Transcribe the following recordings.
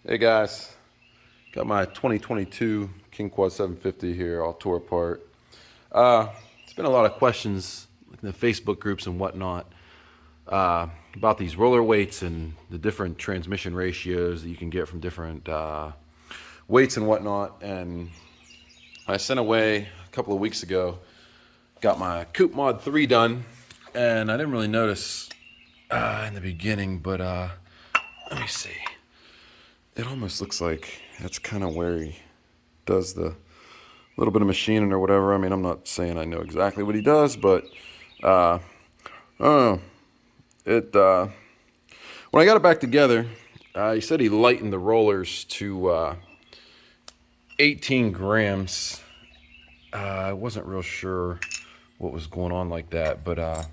Hey guys, got my 2022 King Quad 750 here, all tore apart. It's been a lot of questions in the Facebook groups and whatnot about these roller weights and the different transmission ratios that you can get from different weights and whatnot. And I sent away a couple of weeks ago, got my Coop Mod 3 done, and I didn't really notice in the beginning, but let me see. It almost looks like that's kind of where he does the little bit of machining or whatever. I mean, I'm not saying I know exactly what he does, but I don't know. When I got it back together, he said he lightened the rollers to 18 grams. I wasn't real sure what was going on like that, but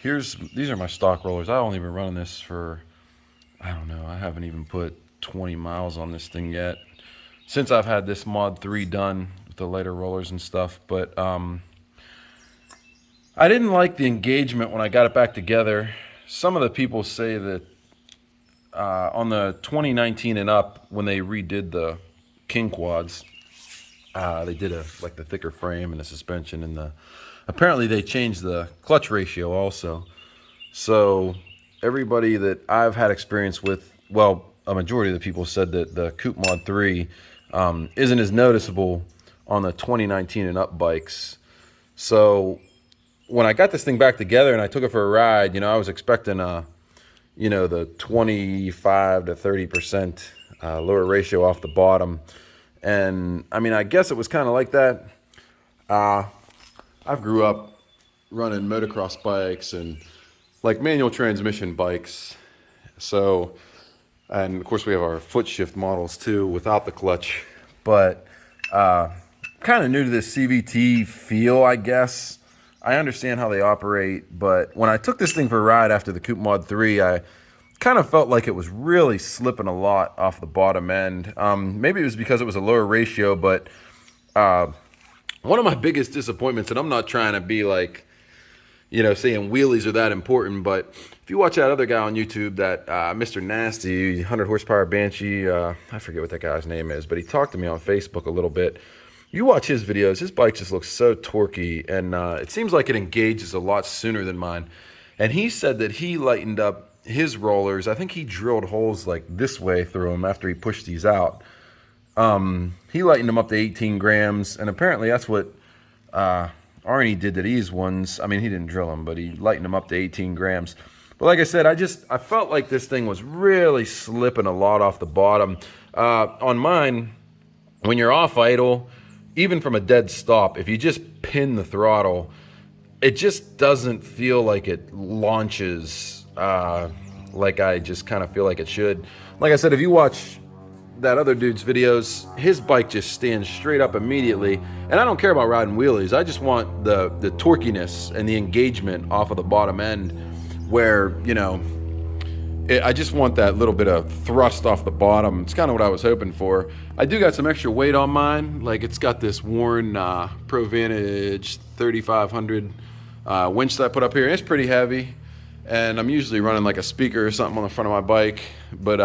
these are my stock rollers. I've only been running this for, I don't know, I haven't even put 20 miles on this thing yet since I've had this Mod 3 done with the lighter rollers and stuff. But I didn't like the engagement when I got it back together. Some of the people say that on the 2019 and up, when they redid the King Quads, they did like the thicker frame and the suspension, and apparently they changed the clutch ratio also. So everybody that I've had experience with, well, a majority of the people said that the Coop Mod 3 isn't as noticeable on the 2019 and up bikes. So when I got this thing back together and I took it for a ride, I was expecting the 25 to 30% lower ratio off the bottom. And I mean, I guess it was kind of like that. I've grew up running motocross bikes and like manual transmission bikes. So, and of course we have our foot shift models too without the clutch, but kind of new to this CVT feel, I guess. I understand how they operate, but when I took this thing for a ride after the Coop Mod 3, I kind of felt like it was really slipping a lot off the bottom end. Maybe it was because it was a lower ratio, but one of my biggest disappointments, and I'm not trying to be like, saying wheelies are that important, but if you watch that other guy on YouTube, that Mr. Nasty, 100 horsepower Banshee, I forget what that guy's name is, but he talked to me on Facebook a little bit. You watch his videos, his bike just looks so torquey, and it seems like it engages a lot sooner than mine. And he said that he lightened up his rollers. I think he drilled holes like this way through them after he pushed these out. He lightened them up to 18 grams, and apparently that's what Arnie did to these ones. I mean, he didn't drill them, but he lightened them up to 18 grams. But like I said, I felt like this thing was really slipping a lot off the bottom. On mine, when you're off idle, even from a dead stop, if you just pin the throttle, it just doesn't feel like it launches like I just kind of feel like it should. Like I said, if you watch that other dude's videos, his bike just stands straight up immediately. And I don't care about riding wheelies. I just want the torquiness and the engagement off of the bottom end where, I just want that little bit of thrust off the bottom. It's kind of what I was hoping for. I do got some extra weight on mine. Like, it's got this Warren Pro Vantage 3500 winch that I put up here. It's pretty heavy. And I'm usually running like a speaker or something on the front of my bike. But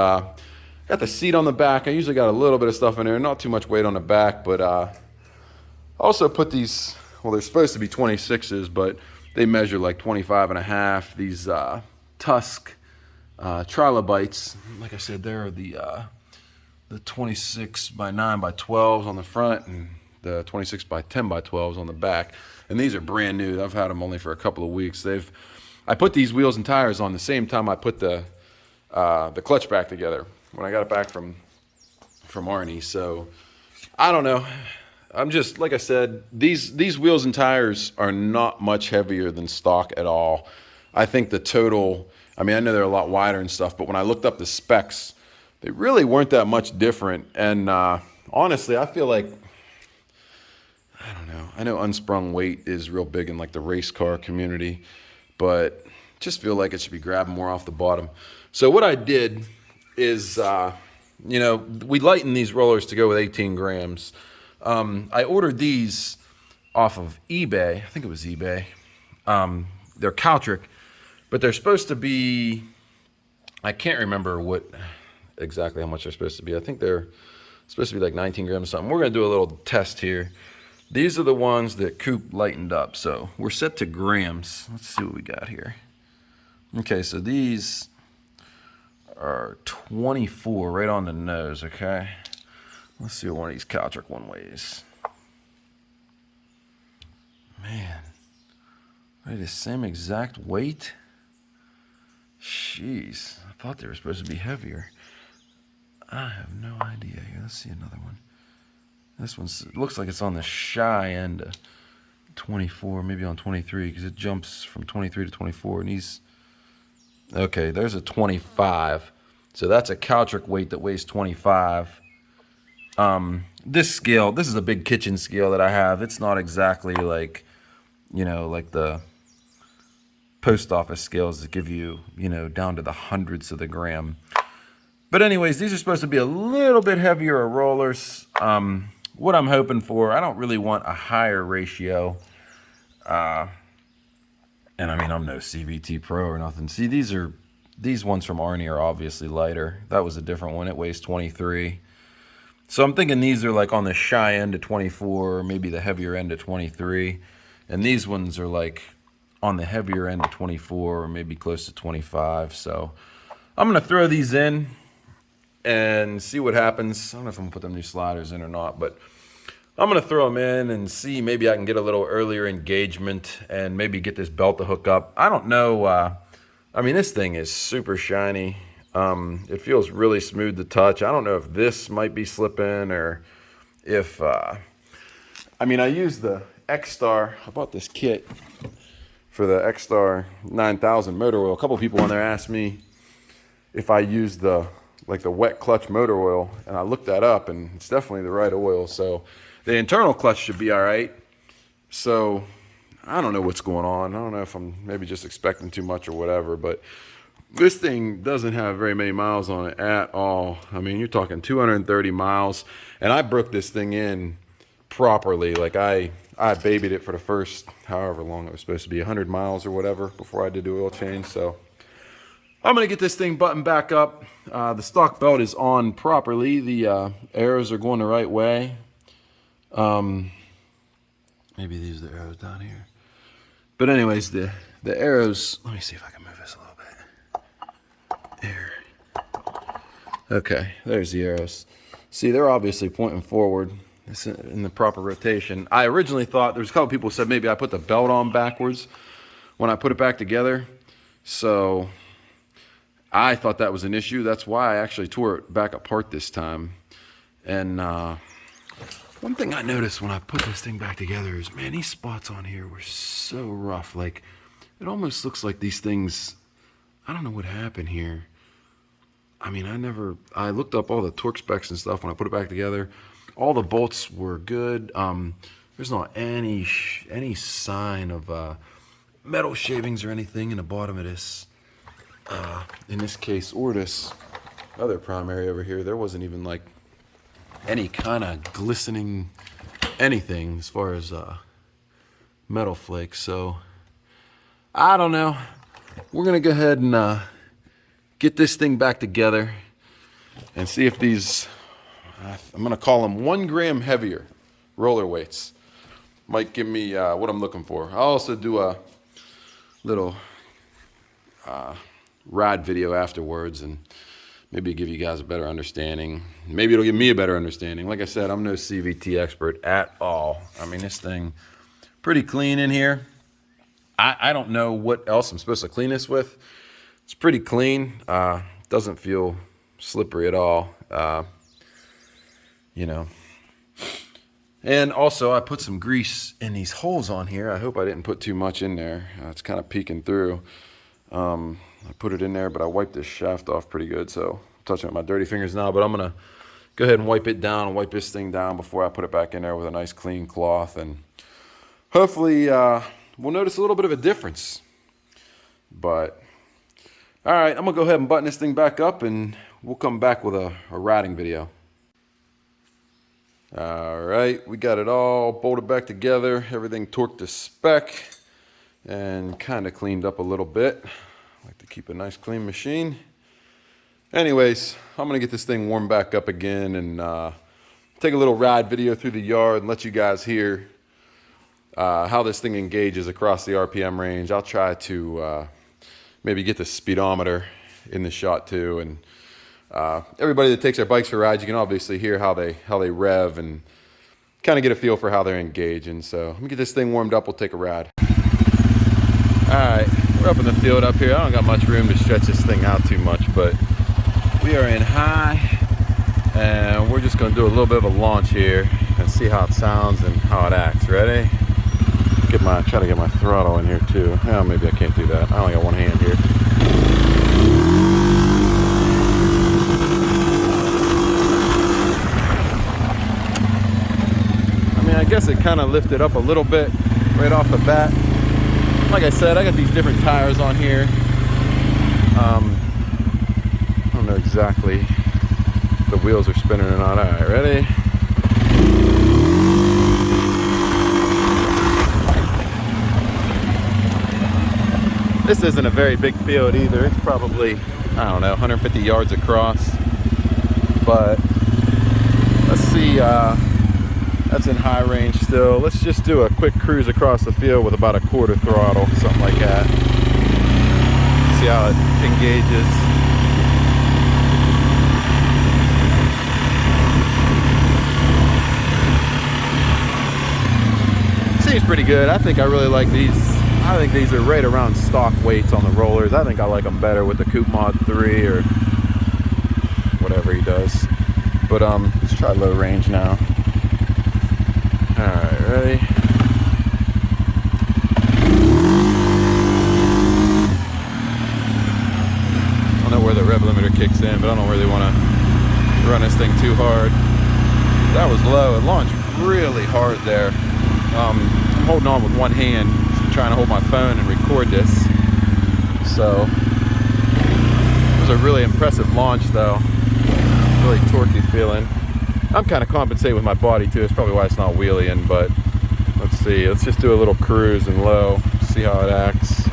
got the seat on the back. I usually got a little bit of stuff in there. Not too much weight on the back. But also put these, well, they're supposed to be 26s, but they measure like 25 and a half. These Tusk trilobites. Like I said, they're the 26 by 9 by 12s on the front and the 26 by 10 by 12s on the back. And these are brand new. I've had them only for a couple of weeks. I put these wheels and tires on the same time I put the clutch back together when I got it back from Arnie. So I don't know. I'm just, like I said, these wheels and tires are not much heavier than stock at all. I think the total, I mean, I know they're a lot wider and stuff, but when I looked up the specs, they really weren't that much different. And honestly, I feel like, I don't know. I know unsprung weight is real big in like the race car community, but just feel like it should be grabbing more off the bottom. So what I did is, we lightened these rollers to go with 18 grams. I ordered these off of eBay. I think it was eBay. They're Caltric, but they're supposed to be, I can't remember what exactly how much they're supposed to be. I think they're supposed to be like 19 grams or something. We're gonna do a little test here. These are the ones that Coop lightened up. So we're set to grams. Let's see what we got here. Okay, so these are 24 right on the nose, okay? Let's see what one of these Caltrick one weighs. Man, are they the same exact weight? Jeez, I thought they were supposed to be heavier. I have no idea. Here, let's see another one. This one looks like it's on the shy end of 24, maybe on 23, because it jumps from 23 to 24. And he's, okay, there's a 25. So that's a Caltrick weight that weighs 25. This scale, this is a big kitchen scale that I have. It's not exactly like, you know, like the post office scales that give you, you know, down to the hundredths of the gram. But anyways, these are supposed to be a little bit heavier rollers. What I'm hoping for, I don't really want a higher ratio. And I mean, I'm no CVT pro or nothing. See, these ones from Arnie are obviously lighter. That was a different one. It weighs 23. So I'm thinking these are like on the shy end of 24, or maybe the heavier end of 23. And these ones are like on the heavier end of 24, or maybe close to 25. So I'm going to throw these in and see what happens. I don't know if I'm going to put them new sliders in or not, but I'm going to throw them in and see. Maybe I can get a little earlier engagement and maybe get this belt to hook up. I don't know. I mean, this thing is super shiny. It feels really smooth to touch. I don't know if this might be slipping or if, I mean, I used the X-Star. I bought this kit for the X-Star 9000 motor oil. A couple people on there asked me if I used the wet clutch motor oil, and I looked that up, and it's definitely the right oil. So the internal clutch should be all right. So I don't know what's going on. I don't know if I'm maybe just expecting too much or whatever, but this thing doesn't have very many miles on it at all. I mean, you're talking 230 miles, and I broke this thing in properly. Like I babied it for the first however long it was supposed to be, 100 miles or whatever, before I did the oil change. So I'm going to get this thing buttoned back up. The stock belt is on properly. The arrows are going the right way. Maybe these are the arrows down here. But anyways, the arrows, let me see if I can move this a little bit. There. Okay, there's the arrows. See, they're obviously pointing forward. It's in the proper rotation. I originally thought, there was a couple people who said maybe I put the belt on backwards when I put it back together. So I thought that was an issue. That's why I actually tore it back apart this time. And one thing I noticed when I put this thing back together is, man, these spots on here were so rough. Like, it almost looks like these things, I don't know what happened here. I mean, I looked up all the torque specs and stuff when I put it back together. All the bolts were good. There's not any sign of metal shavings or anything in the bottom of this. In this case, or this other primary over here, there wasn't even like any kind of glistening anything as far as metal flakes. So I don't know. We're gonna go ahead and get this thing back together and see if these, I'm gonna call them 1 gram heavier roller weights might give me what I'm looking for. I'll also do a little ride video afterwards and maybe give you guys a better understanding. Maybe it'll give me a better understanding. Like I said, I'm no CVT expert at all. I mean, this thing pretty clean in here. I don't know what else I'm supposed to clean this with. It's pretty clean. Doesn't feel slippery at all. You know. And also, I put some grease in these holes on here. I hope I didn't put too much in there. It's kind of peeking through. I put it in there, but I wiped this shaft off pretty good, so I'm touching it with my dirty fingers now. But I'm going to go ahead and wipe it down and wipe this thing down before I put it back in there with a nice clean cloth. And hopefully we'll notice a little bit of a difference. But, all right, I'm going to go ahead and button this thing back up, and we'll come back with a riding video. All right, we got it all bolted back together, everything torqued to spec, and kind of cleaned up a little bit. I like to keep a nice clean machine. Anyways, I'm gonna get this thing warmed back up again and take a little ride video through the yard and let you guys hear how this thing engages across the RPM range. I'll try to maybe get the speedometer in the shot too. And everybody that takes their bikes for rides, you can obviously hear how they rev and kind of get a feel for how they're engaging. So let me get this thing warmed up. We'll take a ride. All right, we're up in the field up here. I don't got much room to stretch this thing out too much, but we are in high, and we're just going to do a little bit of a launch here and see how it sounds and how it acts. Ready? Try to get my throttle in here too. Oh, maybe I can't do that. I only got one hand here. I mean, I guess it kind of lifted up a little bit right off the bat. Like I said, I got these different tires on here. I don't know exactly if the wheels are spinning or not. All right, ready? This isn't a very big field either. It's probably, I don't know, 150 yards across. But let's see, that's in high range still. Let's just do a quick cruise across the field with about a quarter throttle, something like that. See how it engages. Seems pretty good. I think I really like these. I think these are right around stock weights on the rollers. I think I like them better with the Coop Mod 3 or whatever he does. But let's try low range now. Alright, ready? I don't know where the rev limiter kicks in, but I don't really want to run this thing too hard. That was low. It launched really hard there. I'm holding on with one hand, trying to hold my phone and record this. So it was a really impressive launch though. Really torquey feeling. I'm kind of compensating with my body too. It's probably why it's not wheeling, but let's see. Let's just do a little cruise and low, see how it acts.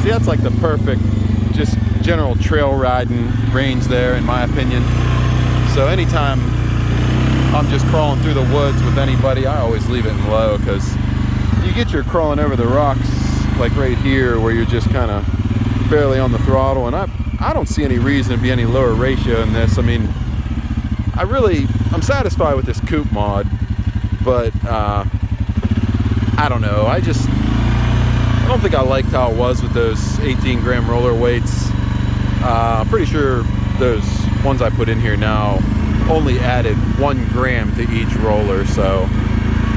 See, that's like the perfect, just general trail riding range there, in my opinion. So anytime I'm just crawling through the woods with anybody, I always leave it in low, because you get your crawling over the rocks like right here where you're just kind of barely on the throttle, and I don't see any reason to be any lower ratio in this. I mean, I'm satisfied with this Coop Mod, but I don't know. I don't think I liked how it was with those 18 gram roller weights. I'm pretty sure those ones I put in here now only added 1 gram to each roller, so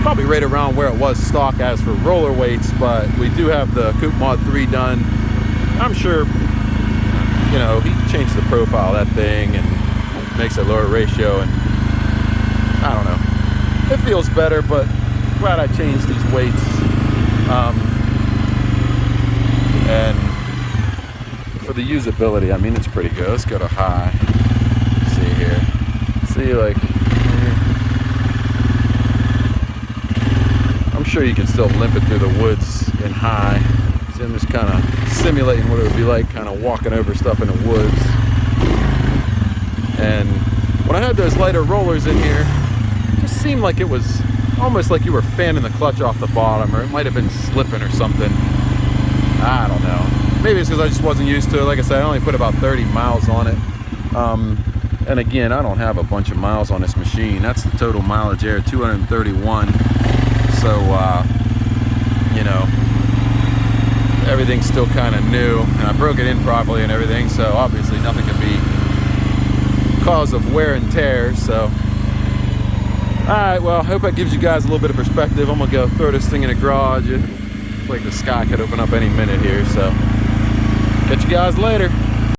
probably right around where it was stock as for roller weights. But we do have the Coop Mod 3 done. I'm sure, you know, he changed the profile of that thing and makes a lower ratio, and I don't know, it feels better, but glad I changed these weights. And for the usability, I mean, it's pretty good. Let's go to high. Let's see here. See, like, I'm sure you can still limp it through the woods in high. See, I'm just kind of simulating what it would be like kind of walking over stuff in the woods. And when I had those lighter rollers in here, it just seemed like it was almost like you were fanning the clutch off the bottom, or it might have been slipping or something. I don't know. Maybe it's because I just wasn't used to it. Like I said, I only put about 30 miles on it. And again, I don't have a bunch of miles on this machine. That's the total mileage there, 231. So, you know, everything's still kind of new. And I broke it in properly and everything, so obviously nothing could be cause of wear and tear. So, alright, well, I hope that gives you guys a little bit of perspective. I'm going to go throw this thing in the garage. It's like the sky could open up any minute here, so catch you guys later.